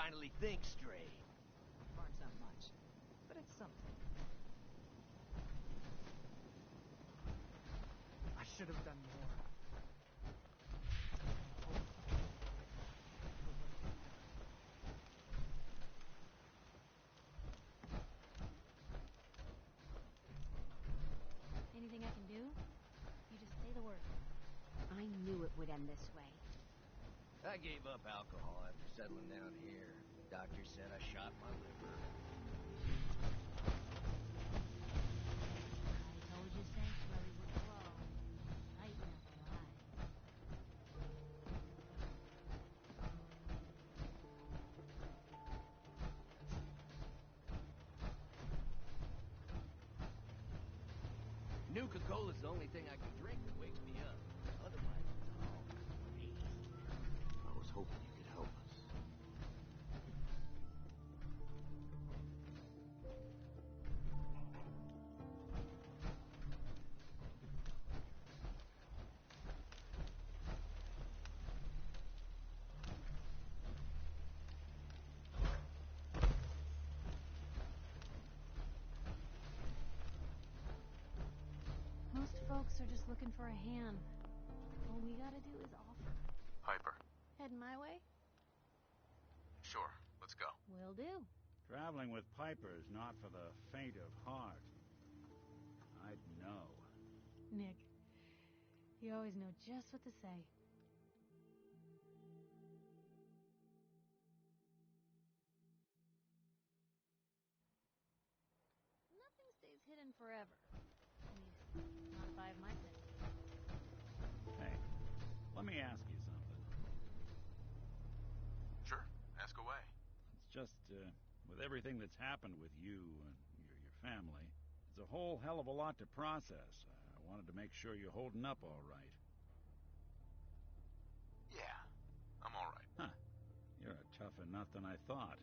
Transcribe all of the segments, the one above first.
finally think straight. Fart's not much, but it's something. I should have done more. Anything I can do? You just say the word. I knew it would end this way. I gave up alcohol after settling down here. The doctor said I shot my liver. I told you sanctuary would crawl. Tighten up alive. Nuka-Cola's the only thing I can drink that wakes me up. Otherwise, it's all crazy. I was hoping you could help us. Most folks are just looking for a hand. All we gotta do is offer. Piper. Heading my way? Sure, let's go. Will do. Traveling with Piper is not for the faint of heart. I'd know. Nick, you always know just what to say. Nothing stays hidden forever. At least, not if I have my say. Hey, let me ask you something. Sure, ask away. It's just, with everything that's happened with you and your family, it's a whole hell of a lot to process. I wanted to make sure you're holding up all right. Yeah, I'm all right. Huh. You're tougher nut than I thought.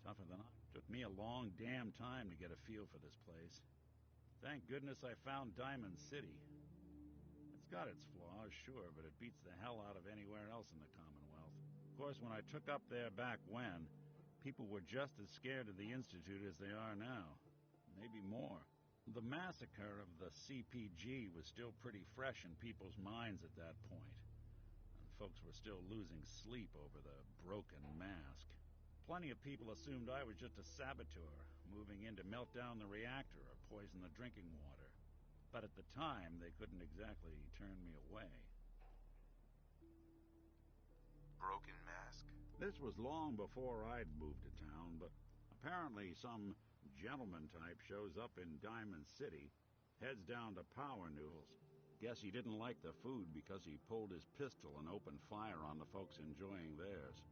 Tougher than I. Took me a long damn time to get a feel for this place. Thank goodness I found Diamond City. It's got its flaws, sure, but it beats the hell out of anywhere else in the Commonwealth. Of course, when I took up there back when, people were just as scared of the Institute as they are now. Maybe more. The massacre of the CPG was still pretty fresh in people's minds at that point, and folks were still losing sleep over the broken mask. Plenty of people assumed I was just a saboteur, moving in to melt down the reactor or poison the drinking water. But at the time, they couldn't exactly turn me away. Broken mask? This was long before I'd moved to town, but apparently some gentleman type shows up in Diamond City, heads down to Power Noodles. Guess he didn't like the food because he pulled his pistol and opened fire on the folks enjoying theirs.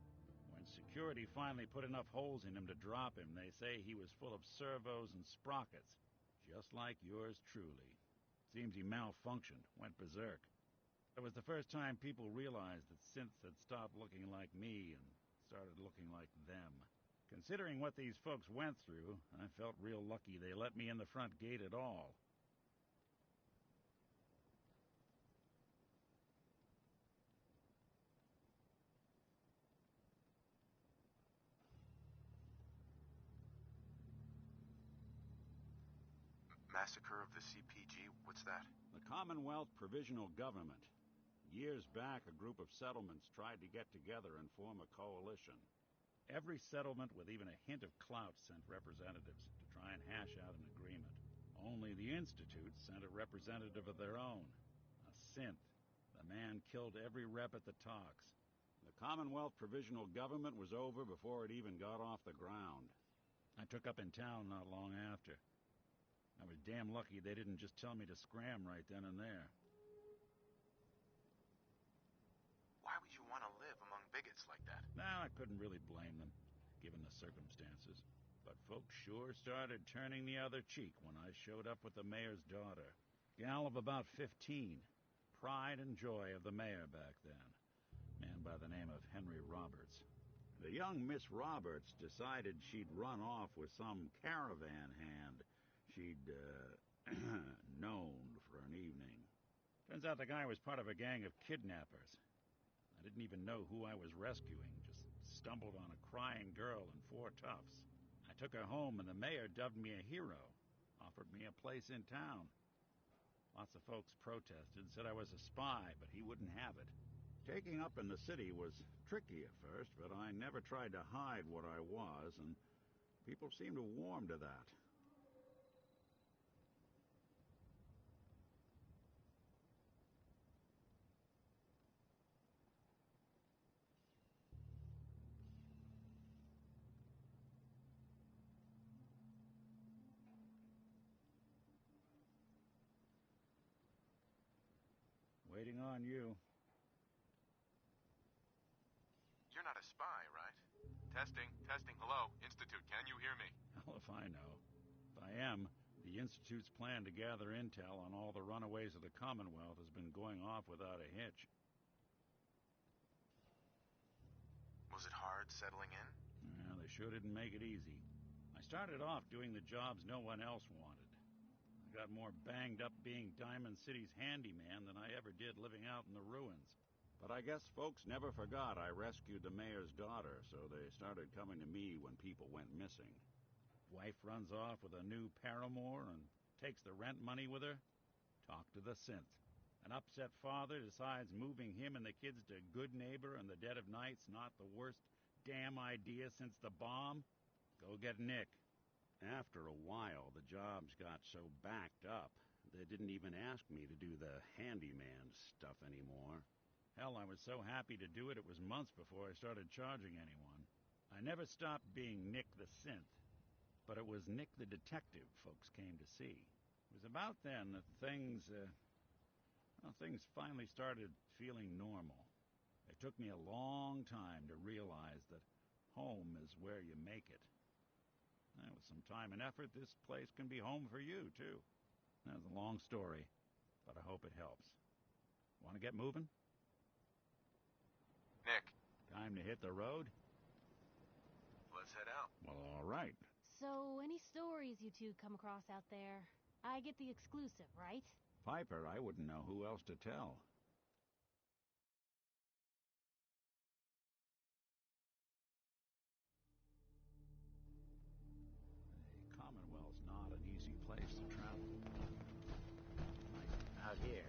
When security finally put enough holes in him to drop him, they say he was full of servos and sprockets, just like yours truly. Seems he malfunctioned, went berserk. It was the first time people realized that synths had stopped looking like me and started looking like them. Considering what these folks went through, I felt real lucky they let me in the front gate at all. Massacre of the CPG? What's that? The Commonwealth Provisional Government. Years back, a group of settlements tried to get together and form a coalition. Every settlement with even a hint of clout sent representatives to try and hash out an agreement. Only the Institute sent a representative of their own, a synth. The man killed every rep at the talks. The Commonwealth Provisional Government was over before it even got off the ground. I took up in town not long after. I was damn lucky they didn't just tell me to scram right then and there. Why would you want to live among bigots like that? Now, I couldn't really blame them, given the circumstances. But folks sure started turning the other cheek when I showed up with the mayor's daughter. Gal of about 15. Pride and joy of the mayor back then. Man by the name of Henry Roberts. The young Miss Roberts decided she'd run off with some caravan hand she'd, known for an evening. Turns out the guy was part of a gang of kidnappers. I didn't even know who I was rescuing, just stumbled on a crying girl and 4 toughs. I took her home, and the mayor dubbed me a hero, offered me a place in town. Lots of folks protested, said I was a spy, but he wouldn't have it. Taking up in the city was tricky at first, but I never tried to hide what I was, and people seemed to warm to that. Waiting on you. You're not a spy, right? Testing, hello. Institute, can you hear me? Hell if I know. If I am, the Institute's plan to gather intel on all the runaways of the Commonwealth has been going off without a hitch. Was it hard settling in? Yeah, they sure didn't make it easy. I started off doing the jobs no one else wanted. I got more banged up being Diamond City's handyman than I ever did living out in the ruins. But I guess folks never forgot I rescued the mayor's daughter, so they started coming to me when people went missing. Wife runs off with a new paramour and takes the rent money with her. Talk to the synth. An upset father decides moving him and the kids to Good Neighbor in the dead of night's not the worst damn idea since the bomb. Go get Nick. After a while, the jobs got so backed up, they didn't even ask me to do the handyman stuff anymore. Hell, I was so happy to do it, it was months before I started charging anyone. I never stopped being Nick the Synth, but it was Nick the Detective folks came to see. It was about then that things finally started feeling normal. It took me a long time to realize that home is where you make it. With some time and effort, this place can be home for you, too. That's a long story, but I hope it helps. Want to get moving? Nick. Time to hit the road? Let's head out. Well, all right. So, any stories you two come across out there? I get the exclusive, right? Piper, I wouldn't know who else to tell. The Commonwealth's not an easy place to travel. Out here.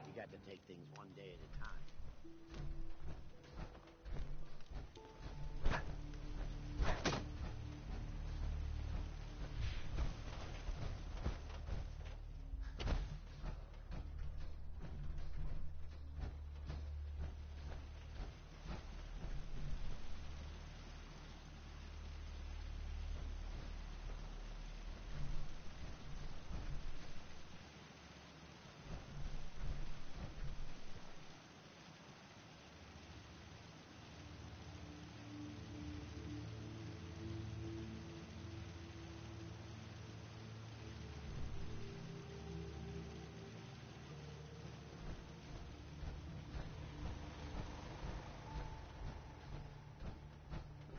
You got to take things one day at a time.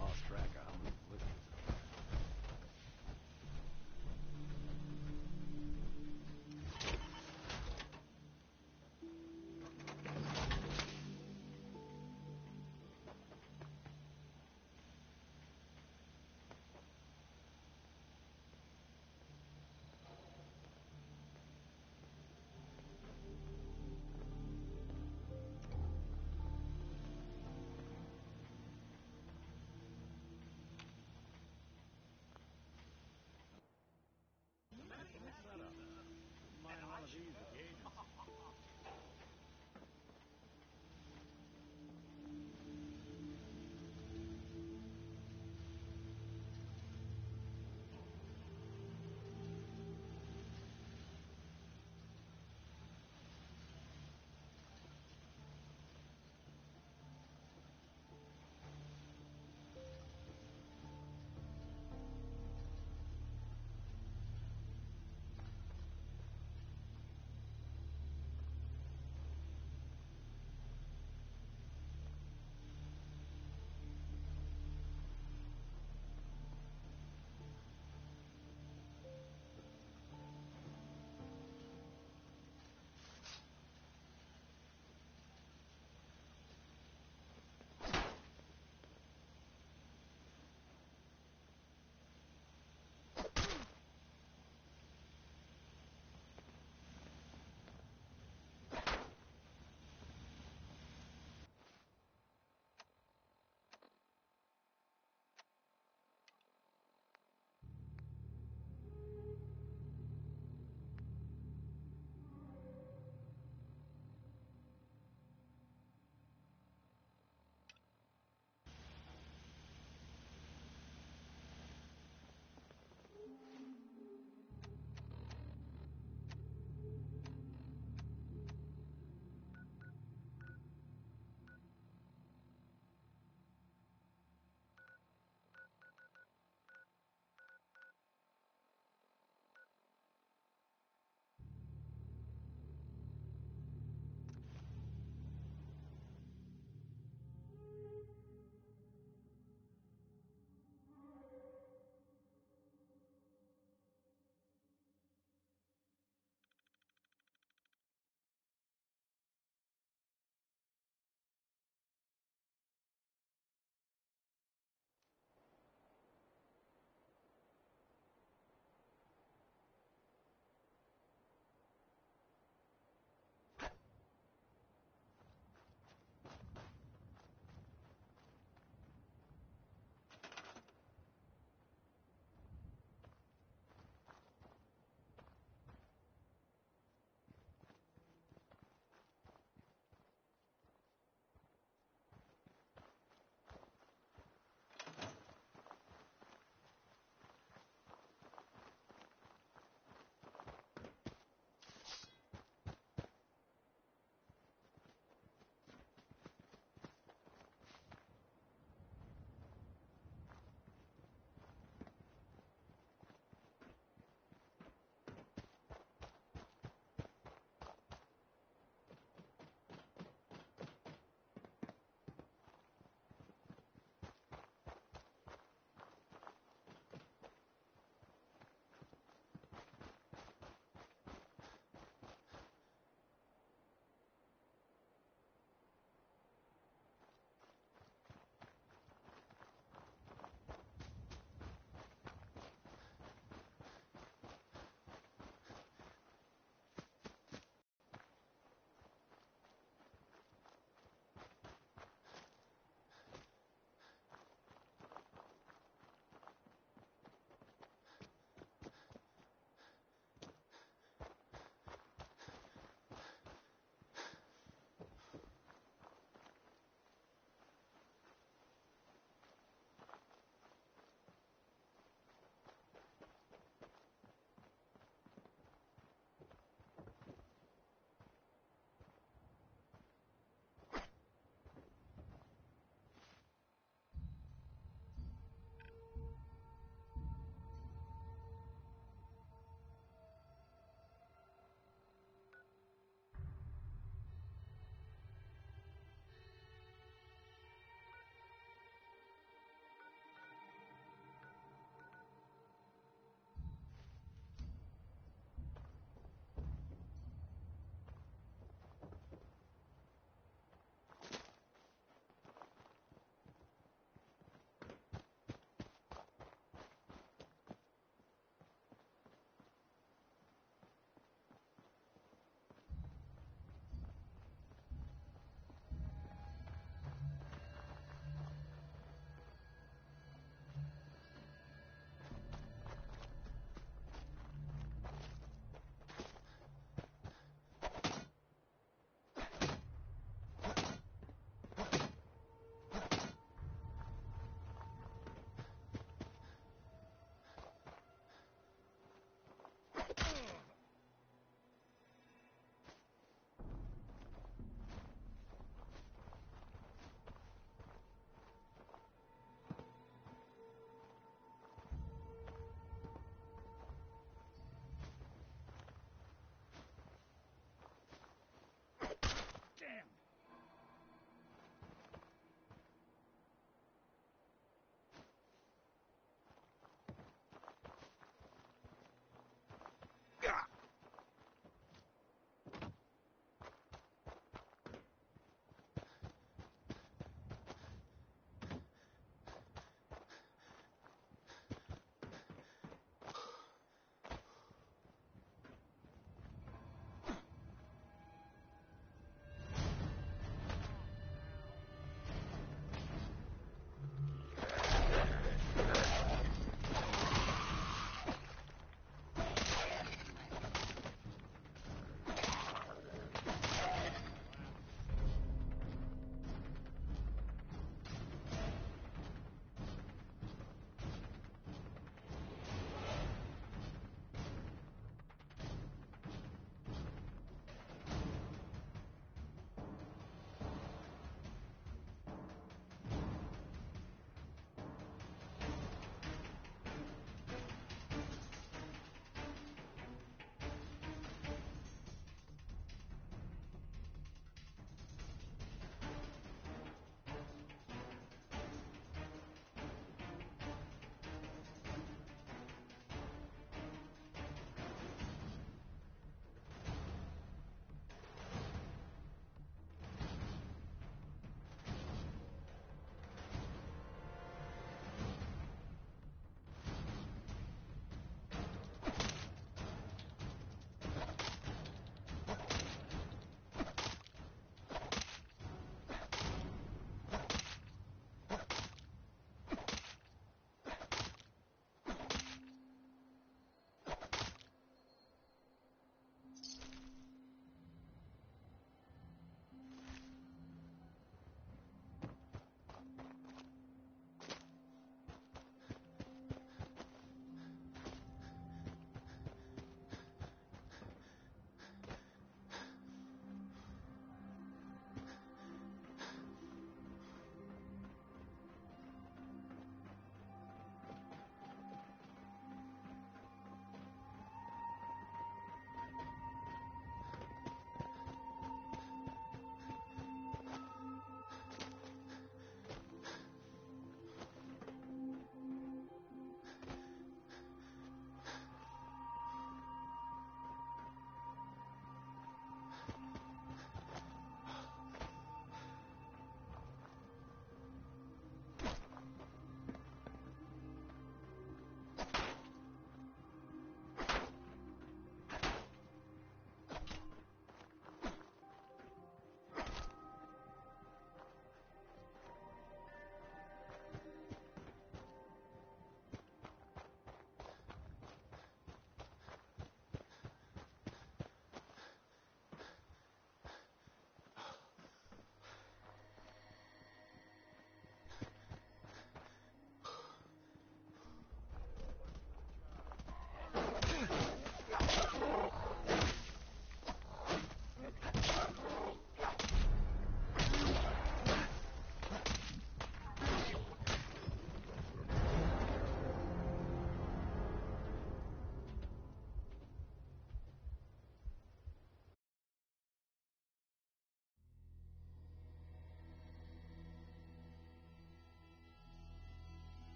Lost track of how many blizzards. Mind one of these